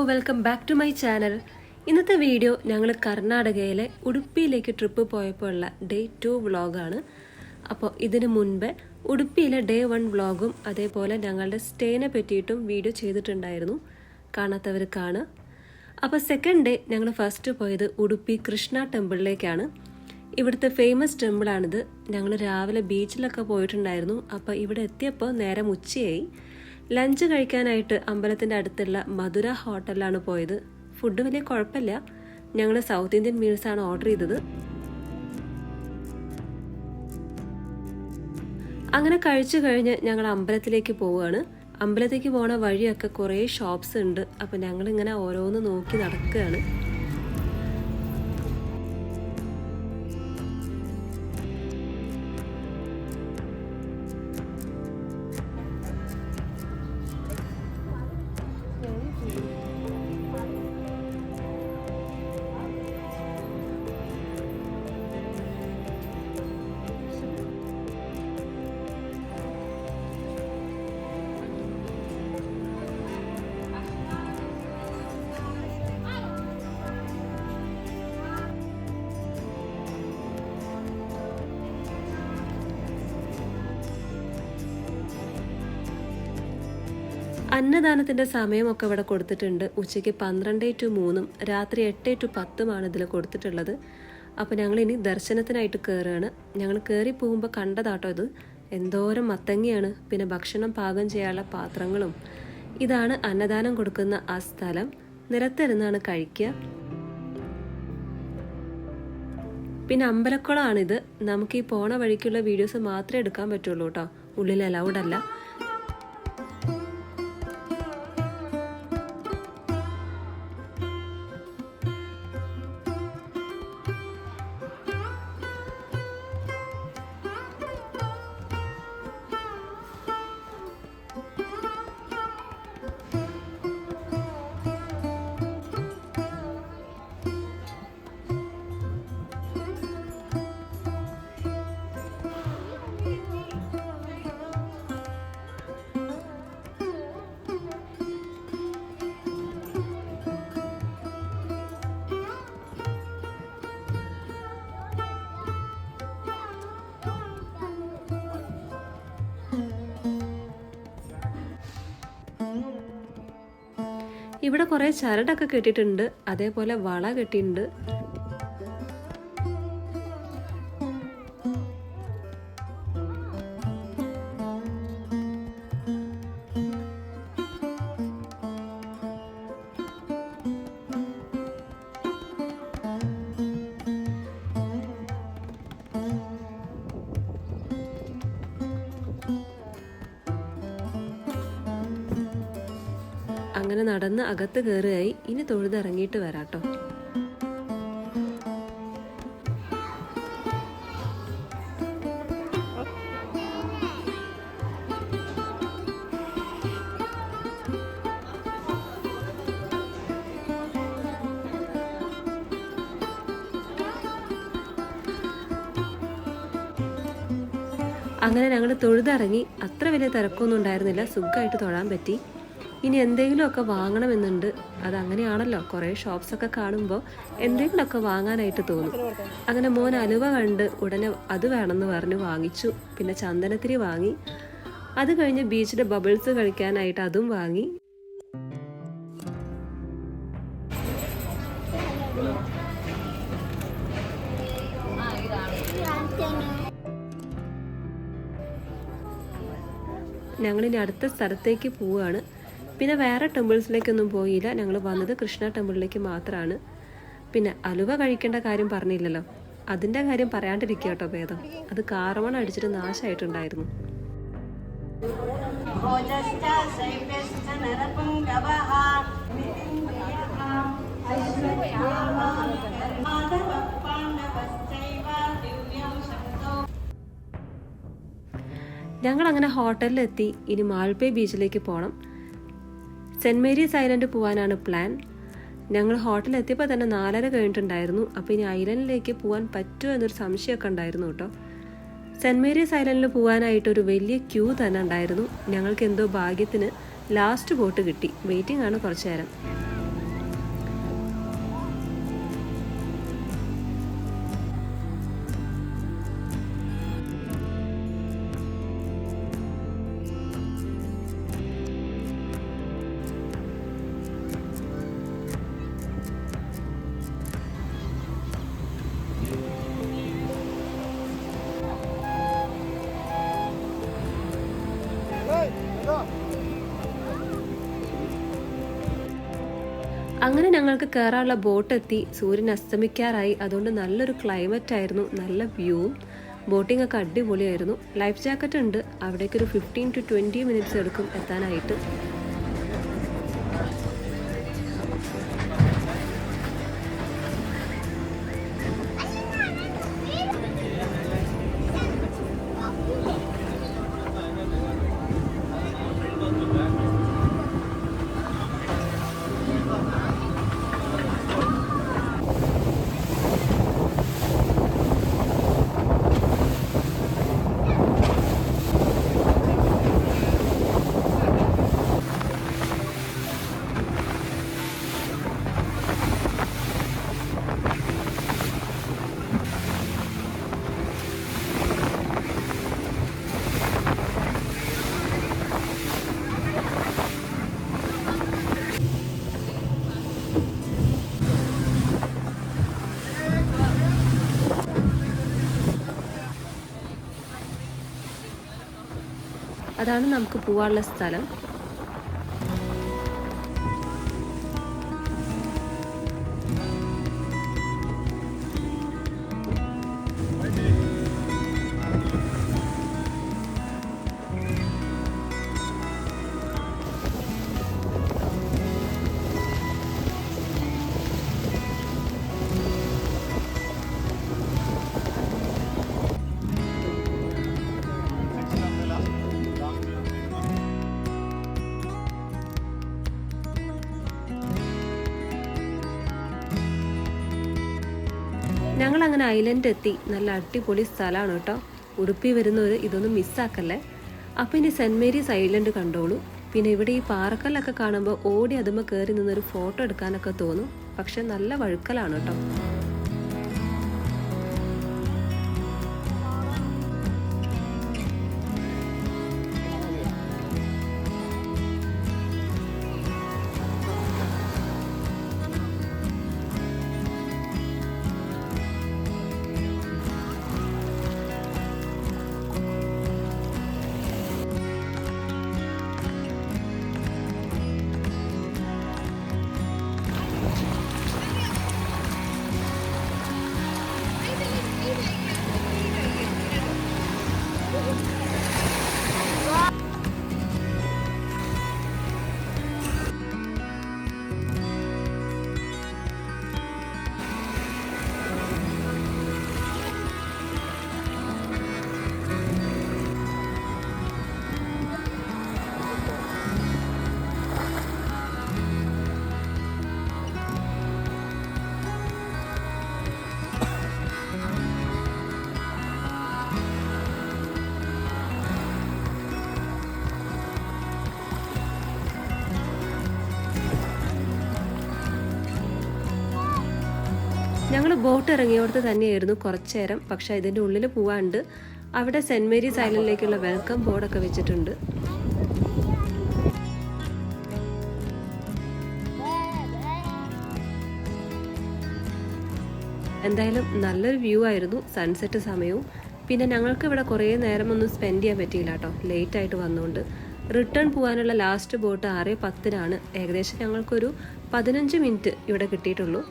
Welcome back to my channel. ഇന്നത്തെ video ഞങ്ങൾ കർണാടകയിലെ ഉടുപ്പിയിലേക്ക് ട്രിപ്പ് പോയപ്പോൾ ഉള്ള ഡേ 2 വ്ളോഗാണ്. അപ്പോൾ ഇതിന് മുൻപ് ഉടുപ്പിയിലെ ഡേ 1 വ്ളോഗും അതേപോലെ ഞങ്ങളുടെ സ്റ്റേനെ പറ്റിയിട്ടും വീഡിയോ ചെയ്തിട്ടുണ്ടായിരുന്നു. കാണാത്തവർ കാണുക. അപ്പോൾ സെക്കൻഡ് ഡേ ഞങ്ങൾ ഫസ്റ്റ് പോയത് ഉടുപ്പി കൃഷ്ണ ടെമ്പിളിലേക്കാണ്. ഇവിടുത്തെ ഫേമസ് ടെമ്പിളാണിത്. ഞങ്ങൾ രാവിലെ ബീച്ചിലൊക്കെ പോയിട്ടുണ്ടായിരുന്നു. അപ്പോൾ ഇവിടെ എത്തിയപ്പോൾ നേരം ഉച്ചയായി. ലഞ്ച് കഴിക്കാനായിട്ട് അമ്പലത്തിൻ്റെ അടുത്തുള്ള മധുര ഹോട്ടലിലാണ് പോയത്. ഫുഡ് വലിയ കുഴപ്പമില്ല. ഞങ്ങൾ സൗത്ത് ഇന്ത്യൻ മീൽസാണ് ഓർഡർ ചെയ്തത്. അങ്ങനെ കഴിച്ചു കഴിഞ്ഞ് ഞങ്ങൾ അമ്പലത്തിലേക്ക് പോവുകയാണ്. അമ്പലത്തേക്ക് പോണ വഴിയൊക്കെ കുറേ ഷോപ്സ് ഉണ്ട്. അപ്പം ഞങ്ങളിങ്ങനെ ഓരോന്ന് നോക്കി നടക്കുകയാണ്. അന്നദാനത്തിൻ്റെ സമയമൊക്കെ ഇവിടെ കൊടുത്തിട്ടുണ്ട്. ഉച്ചയ്ക്ക് 12 to 3, രാത്രി 8 to 10 ഇതിൽ കൊടുത്തിട്ടുള്ളത്. അപ്പോൾ ഞങ്ങളിനി ദർശനത്തിനായിട്ട് കയറുകയാണ്. ഞങ്ങൾ കയറി പോകുമ്പോൾ കണ്ടതാട്ടോ ഇത്. എന്തോരം മത്തങ്ങയാണ്. പിന്നെ ഭക്ഷണം പാകം ചെയ്യാനുള്ള പാത്രങ്ങളും. ഇതാണ് അന്നദാനം കൊടുക്കുന്ന ആ സ്ഥലം. നിലത്തിരുന്നാണ് കഴിക്കുക. പിന്നെ അമ്പലക്കുളമാണിത്. നമുക്ക് ഈ പോണ വഴിക്കുള്ള വീഡിയോസ് മാത്രമേ എടുക്കാൻ പറ്റുള്ളൂ കേട്ടോ. ഉള്ളിൽ അലൗഡല്ല. ഇവിടെ കുറേ ചരടൊക്കെ കെട്ടിയിട്ടുണ്ട്. അതേപോലെ വള കെട്ടിയിട്ടുണ്ട്. അങ്ങനെ നടന്ന് അകത്ത് കയറുകയായി. ഇനി തൊഴുതിറങ്ങിയിട്ട് വരാട്ടോ. അങ്ങനെ ഞങ്ങൾ തൊഴുതിറങ്ങി. അത്ര വലിയ തിരക്കൊന്നും ഉണ്ടായിരുന്നില്ല. സുഖമായിട്ട് തൊഴാൻ പറ്റി. ഇനി എന്തെങ്കിലുമൊക്കെ വാങ്ങണമെന്നുണ്ട്. അതങ്ങനെയാണല്ലോ, കുറേ ഷോപ്സൊക്കെ കാണുമ്പോൾ എന്തെങ്കിലുമൊക്കെ വാങ്ങാനായിട്ട് തോന്നും. അങ്ങനെ മോൻ അലുവ കണ്ട് ഉടനെ അത് വേണമെന്ന് പറഞ്ഞ് വാങ്ങിച്ചു. പിന്നെ ചന്ദനത്തിരി വാങ്ങി. അത് കഴിഞ്ഞ് ബീച്ചിലെ ബബിൾസ് കഴിക്കാനായിട്ട് അതും വാങ്ങി. ഞങ്ങളിനി അടുത്ത സ്ഥലത്തേക്ക് പോവുകയാണ്. പിന്നെ വേറെ ടെമ്പിൾസിലേക്കൊന്നും പോയില്ല. ഞങ്ങൾ വന്നത് കൃഷ്ണ ടെമ്പിളിലേക്ക് മാത്രമാണ്. പിന്നെ അലുവ കഴിക്കേണ്ട കാര്യം പറഞ്ഞില്ലല്ലോ. അതിൻ്റെ കാര്യം പറയാണ്ടിരിക്കുക കേട്ടോ ഭേദം. അത് കാർബൺ അടിച്ചിട്ട് നാശമായിട്ടുണ്ടായിരുന്നു. ഞങ്ങളങ്ങനെ ഹോട്ടലിലെത്തി. ഇനി മാൾപേ ബീച്ചിലേക്ക് പോകണം. സെൻറ്റ് മേരീസ് ഐലൻഡ് പോകാനാണ് പ്ലാൻ. ഞങ്ങൾ ഹോട്ടലെത്തിയപ്പോൾ തന്നെ 4:30 കഴിഞ്ഞിട്ടുണ്ടായിരുന്നു. അപ്പോൾ ഇനി ഐലൻഡിലേക്ക് പോകാൻ പറ്റുമോ എന്നൊരു സംശയമൊക്കെ ഉണ്ടായിരുന്നു കേട്ടോ. സെൻറ്റ് മേരീസ് ഐലൻഡിൽ പോകാനായിട്ടൊരു വലിയ ക്യൂ തന്നെ ഉണ്ടായിരുന്നു. ഞങ്ങൾക്ക് എന്തോ ഭാഗ്യത്തിന് ലാസ്റ്റ് ബോട്ട് കിട്ടി. വെയിറ്റിംഗ് ആണ് കുറച്ച് നേരം. അങ്ങനെ ഞങ്ങൾക്ക് കയറാനുള്ള ബോട്ട് എത്തി. സൂര്യൻ അസ്തമിക്കാറായി. അതുകൊണ്ട് നല്ലൊരു ക്ലൈമറ്റ് ആയിരുന്നു, നല്ല വ്യൂവും. ബോട്ടിംഗ് ഒക്കെ അടിപൊളിയായിരുന്നു. ലൈഫ് ജാക്കറ്റ് ഉണ്ട്. അവിടേക്കൊരു 15 to 20 മിനിറ്റ്സ് എടുക്കും എത്താനായിട്ട്. അതാണ് നമുക്ക് പോവാനുള്ള സ്ഥലം. ഞങ്ങൾ അങ്ങനെ ഐലൻഡ് എത്തി. നല്ല അടിപൊളി സ്ഥലമാണ് കേട്ടോ. ഉടുപ്പി വരുന്നവർ ഇതൊന്നും മിസ്സാക്കല്ലേ. അപ്പോൾ ഇനി സെൻറ്റ് മേരീസ് ഐലൻഡ് കണ്ടോളൂ. പിന്നെ ഇവിടെ ഈ പാറക്കല്ലൊക്കെ കാണുമ്പോൾ ഓടി അതുമ്പോൾ കയറി നിന്നൊരു ഫോട്ടോ എടുക്കാനൊക്കെ തോന്നും. പക്ഷെ നല്ല വഴുക്കലാണ് കേട്ടോ. ഞങ്ങൾ ബോട്ട് ഇറങ്ങിയോടത്ത് തന്നെയായിരുന്നു കുറച്ച് നേരം. പക്ഷേ ഇതിൻ്റെ ഉള്ളിൽ പോവാണ്ട് അവിടെ സെൻറ്റ് മേരീസ് ഐലൻഡിലേക്കുള്ള വെൽക്കം ബോർഡൊക്കെ വെച്ചിട്ടുണ്ട്. എന്തായാലും നല്ലൊരു വ്യൂ ആയിരുന്നു, സൺസെറ്റ് സമയവും. പിന്നെ ഞങ്ങൾക്ക് ഇവിടെ കുറേ നേരമൊന്നും സ്പെൻഡ് ചെയ്യാൻ പറ്റിയില്ല കേട്ടോ, ലേറ്റായിട്ട് വന്നുകൊണ്ട്. റിട്ടേൺ പോകാനുള്ള ലാസ്റ്റ് ബോട്ട് 6:10-നാണ്. ഏകദേശം ഞങ്ങൾക്കൊരു 15 മിനിറ്റ് ഇവിടെ കിട്ടിയിട്ടുള്ളൂ.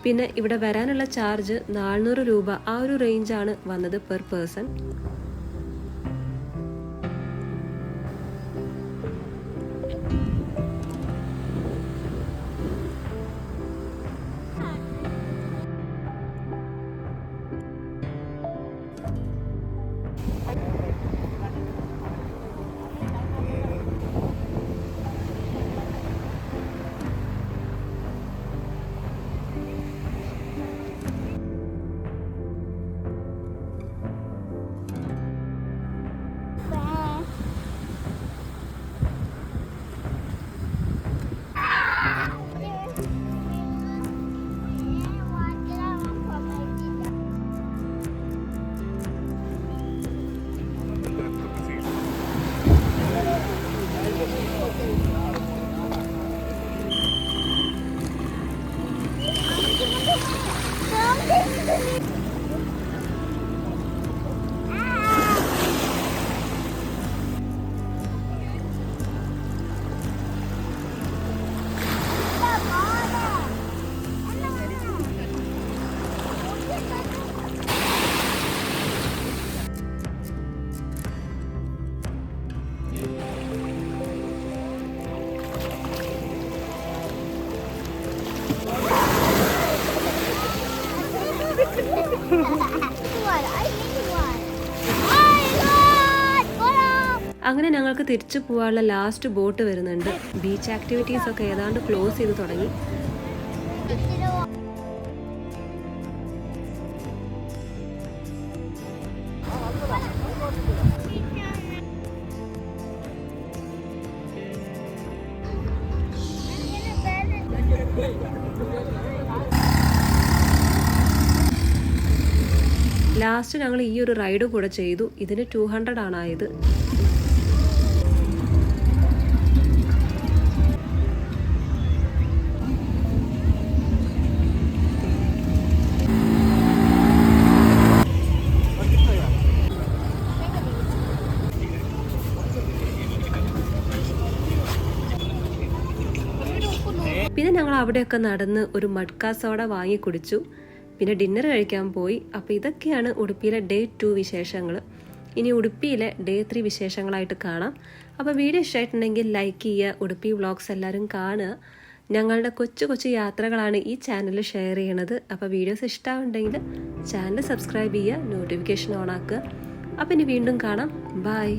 പിന്നെ ഇവിടെ വരാനുള്ള ചാർജ് 400 രൂപ, ആ ഒരു റേഞ്ചാണ് വന്നത് പെർ പേഴ്സൺ. അങ്ങനെ ഞങ്ങൾക്ക് തിരിച്ചു പോകാനുള്ള ലാസ്റ്റ് ബോട്ട് വരുന്നുണ്ട്. ബീച്ച് ആക്ടിവിറ്റീസ് ഒക്കെ ഏതാണ്ട് ക്ലോസ് ചെയ്ത് തുടങ്ങി. ലാസ്റ്റ് ഞങ്ങൾ ഈ ഒരു റൈഡ് കൂടെ ചെയ്തു. ഇതിന് 200 ആണ് ആയത്. പിന്നെ ഞങ്ങൾ അവിടെയൊക്കെ നടന്ന് ഒരു മഡ്ക സോഡ വാങ്ങി കുടിച്ചു. പിന്നെ ഡിന്നർ കഴിക്കാൻ പോയി. അപ്പോൾ ഇതൊക്കെയാണ് ഉടുപ്പിയിലെ ഡേ 2 വിശേഷങ്ങൾ. ഇനി ഉടുപ്പിയിലെ ഡേ 3 വിശേഷങ്ങളായിട്ട് കാണാം. അപ്പോൾ വീഡിയോ ഇഷ്ടമായിട്ടുണ്ടെങ്കിൽ ലൈക്ക് ചെയ്യുക. ഉടുപ്പി വ്ളോഗ്സ് എല്ലാവരും കാണുക. ഞങ്ങളുടെ കൊച്ചു കൊച്ചു യാത്രകളാണ് ഈ ചാനലിൽ ഷെയർ ചെയ്യണത്. അപ്പോൾ വീഡിയോസ് ഇഷ്ടമുണ്ടെങ്കിൽ ചാനൽ സബ്സ്ക്രൈബ് ചെയ്യുക, നോട്ടിഫിക്കേഷൻ ഓൺ ആക്കുക. അപ്പോൾ ഇനി വീണ്ടും കാണാം. ബൈ.